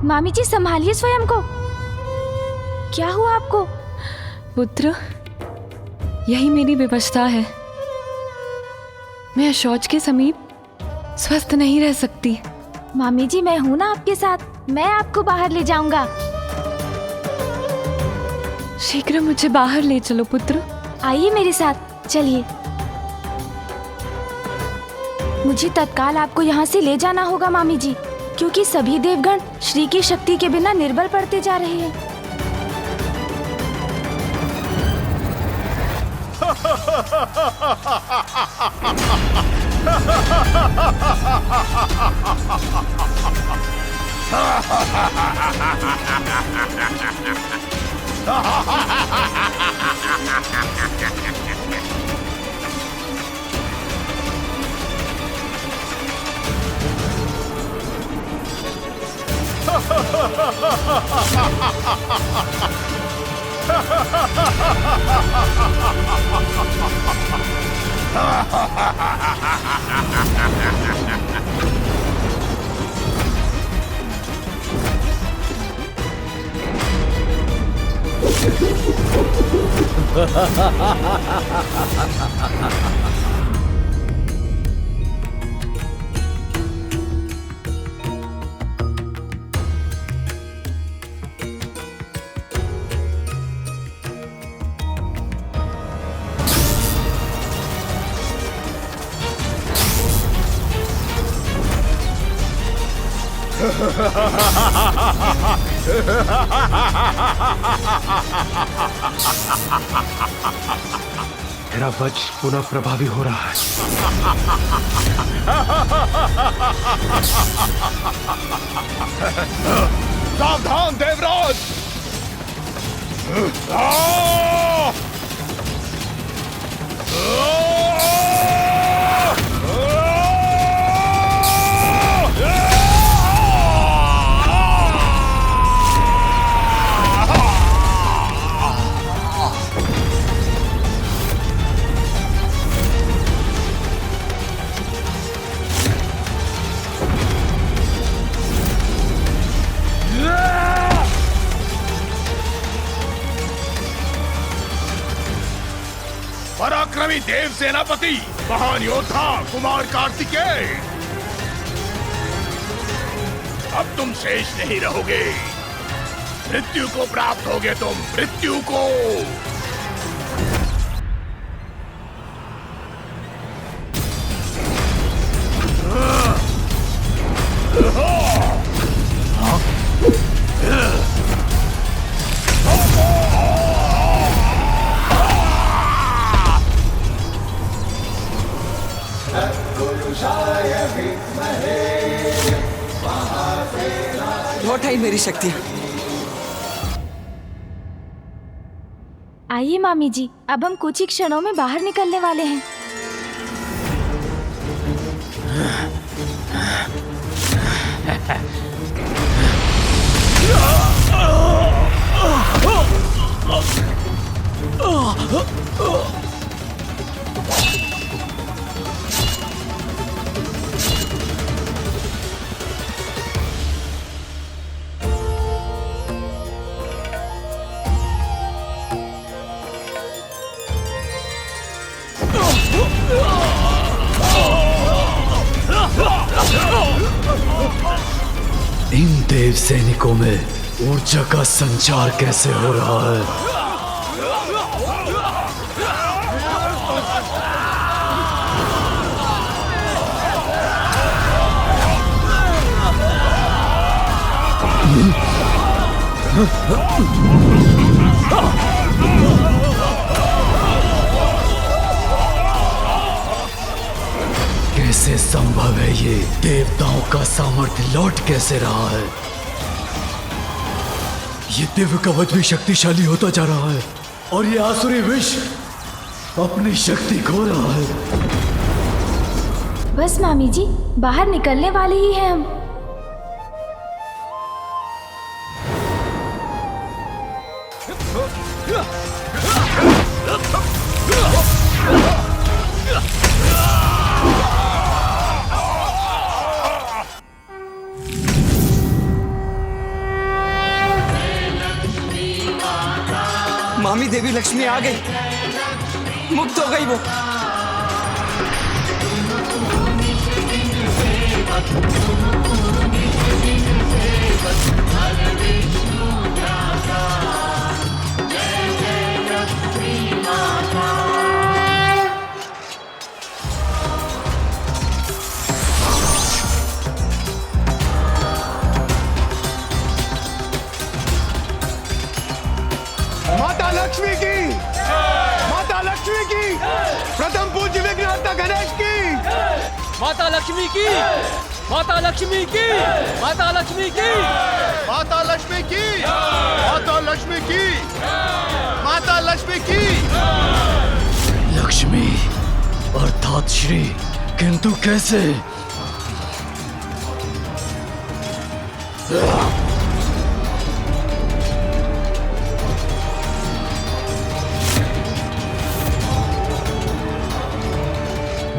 मामी जी, संभालिए स्वयं को। क्या हुआ आपको? पुत्र, यही मेरी विवशता है। मैं शौच के समीप स्वस्थ नहीं रह सकती। मामी जी, मैं हूँ ना आपके साथ, मैं आपको बाहर ले जाऊंगा। शीघ्र मुझे बाहर ले चलो पुत्र। आइए मेरे साथ, चलिए। मुझे तत्काल आपको यहाँ से ले जाना होगा मामी जी। क्योंकि सभी देवगण श्री की शक्ति के बिना निर्बल पड़ते जा रहे हैं। मेरा वज्र पुनः प्रभावी हो रहा है। सावधान देवराज! पराक्रमी देव सेनापति, महान योद्धा कुमार कार्तिकेय, अब तुम शेष नहीं रहोगे। मृत्यु को प्राप्त होगे तुम, मृत्यु को। लौट आई मेरी शक्ति। आइए मामी जी, अब हम कुछ ही क्षणों में बाहर निकलने वाले हैं। इन देव सैनिकों में ऊर्जा का संचार कैसे हो रहा है? कैसे संभव है ये? देवताओं का सामर्थ्य लौट कैसे रहा है? ये दिव्य कवच भी शक्तिशाली होता जा रहा है और ये आसुरी विष अपनी शक्ति खो रहा है। बस मामी जी, बाहर निकलने वाले ही हैं हम। मामी देवी लक्ष्मी आ गई, मुक्त हो गई वो। लक्ष्मी की, माता लक्ष्मी की, प्रथम पूज्य विघ्नहर्ता गणेश की, माता लक्ष्मी की, माता लक्ष्मी की, माता लक्ष्मी की, माता लक्ष्मी की, माता लक्ष्मी की, माता लक्ष्मी की। लक्ष्मी अर्थात श्री, किंतु कैसे?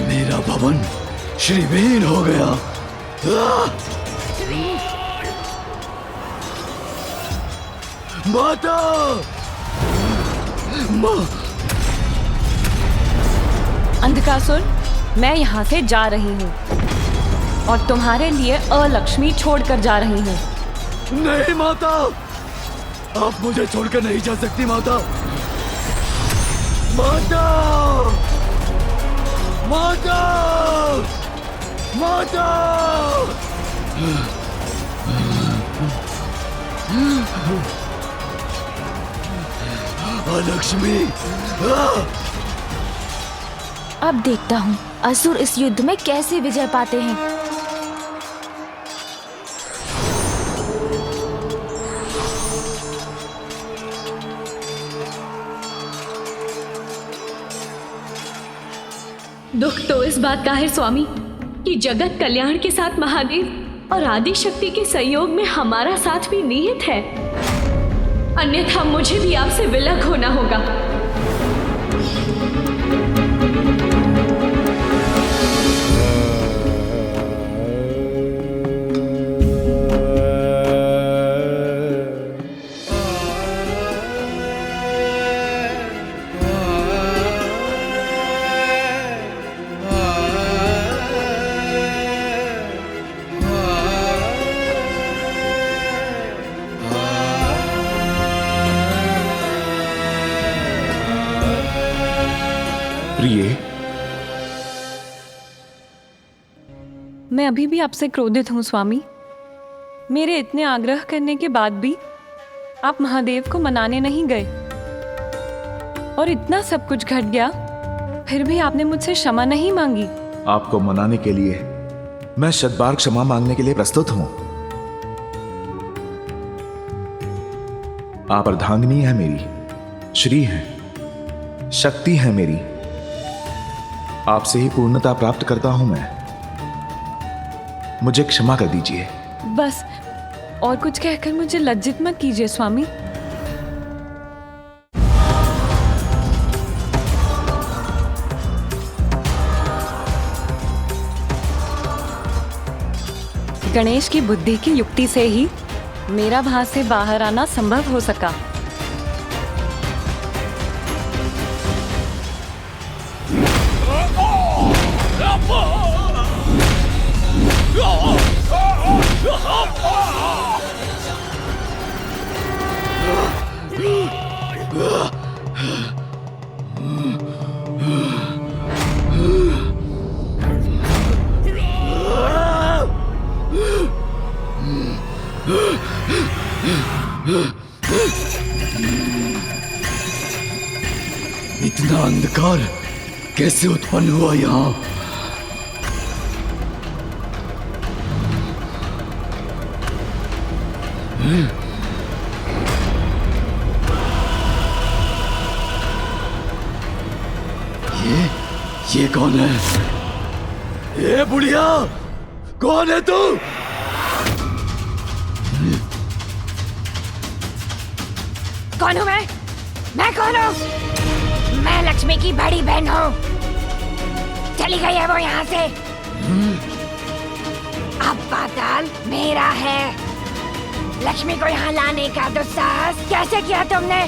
मेरा भवन श्रीविहीन हो गया। माता, अंधकासुर, मैं यहाँ से जा रही हूँ और तुम्हारे लिए अलक्ष्मी छोड़कर जा रही हूँ। नहीं माता, आप मुझे छोड़कर नहीं जा सकती माता। माता, माता, माता। लक्ष्मी, अब देखता हूँ असुर इस युद्ध में कैसे विजय पाते हैं। दुख तो इस बात का है स्वामी कि जगत कल्याण के साथ महादेव और आदि शक्ति के सहयोग में हमारा साथ भी निहित है, अन्यथा मुझे भी आपसे विलग होना होगा। मैं अभी भी आपसे क्रोधित हूँ स्वामी। मेरे इतने आग्रह करने के बाद भी आप महादेव को मनाने नहीं गए और इतना सब कुछ घट गया, फिर भी आपने मुझसे क्षमा नहीं मांगी। आपको मनाने के लिए मैं शतबार क्षमा मांगने के लिए प्रस्तुत हूं। आप अर्धांगिनी है मेरी, श्री है, शक्ति है मेरी। आपसे ही पूर्णता प्राप्त करता हूं मैं। मुझे क्षमा कर दीजिए। बस और कुछ कहकर मुझे लज्जित मत कीजिए स्वामी। गणेश की बुद्धि की युक्ति से ही मेरा वहां से बाहर आना संभव हो सका। इतना अंधकार कैसे उत्पन्न हुआ यहाँ? ये कौन है? ये बुढ़िया, कौन है तू? कौन हूँ मैं कौन हूँ? मैं लक्ष्मी की बड़ी बहन हूँ। चली गई है वो यहाँ से। अब पाताल मेरा है। लक्ष्मी को यहाँ लाने का दुस्साहस कैसे किया तुमने?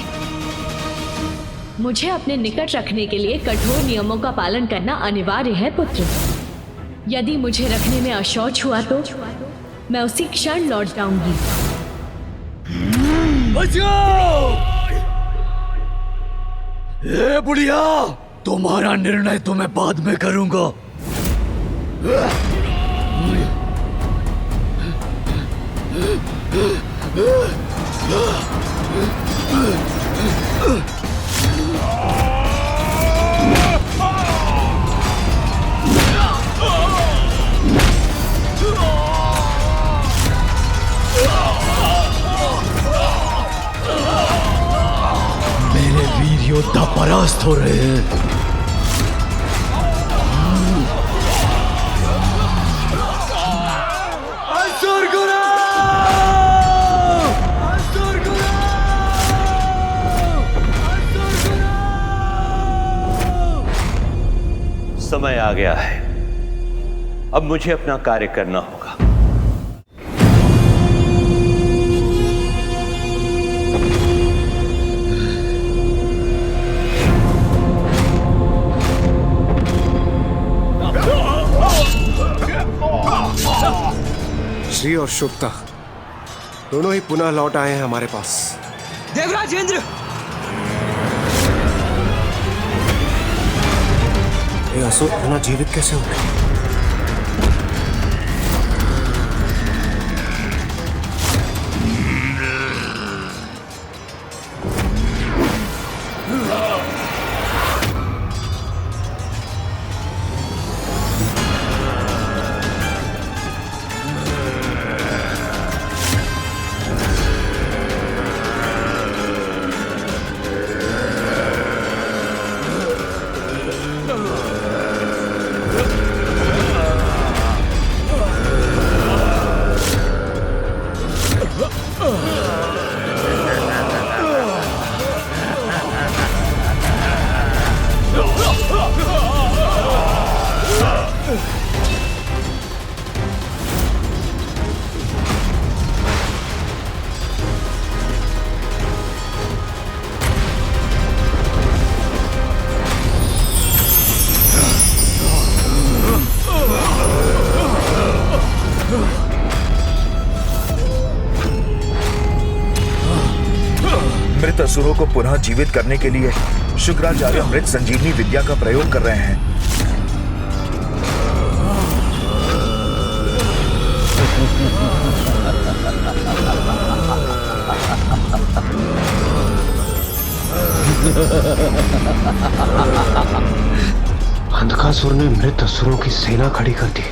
मुझे अपने निकट रखने के लिए कठोर नियमों का पालन करना अनिवार्य है पुत्र। यदि मुझे रखने में अशौच हुआ तो मैं उसी क्षण लौट जाऊंगी। बचाओ! ए बुढ़िया, तुम्हारा निर्णय तो मैं बाद में करूंगा। देवता परास्त हो रहे हैं। समय आ गया है, अब मुझे अपना कार्य करना होगा। श्री और शुभता दोनों ही पुनः लौट आए हैं हमारे पास। देवराज इंद्र, ये असुर पुनः जीवित कैसे हो गए? मृत असुरों को पुनः जीवित करने के लिए शुक्राचार्य मृत संजीवनी विद्या का प्रयोग कर रहे हैं। अंधकासुर ने मृत असुरों की सेना खड़ी कर दी।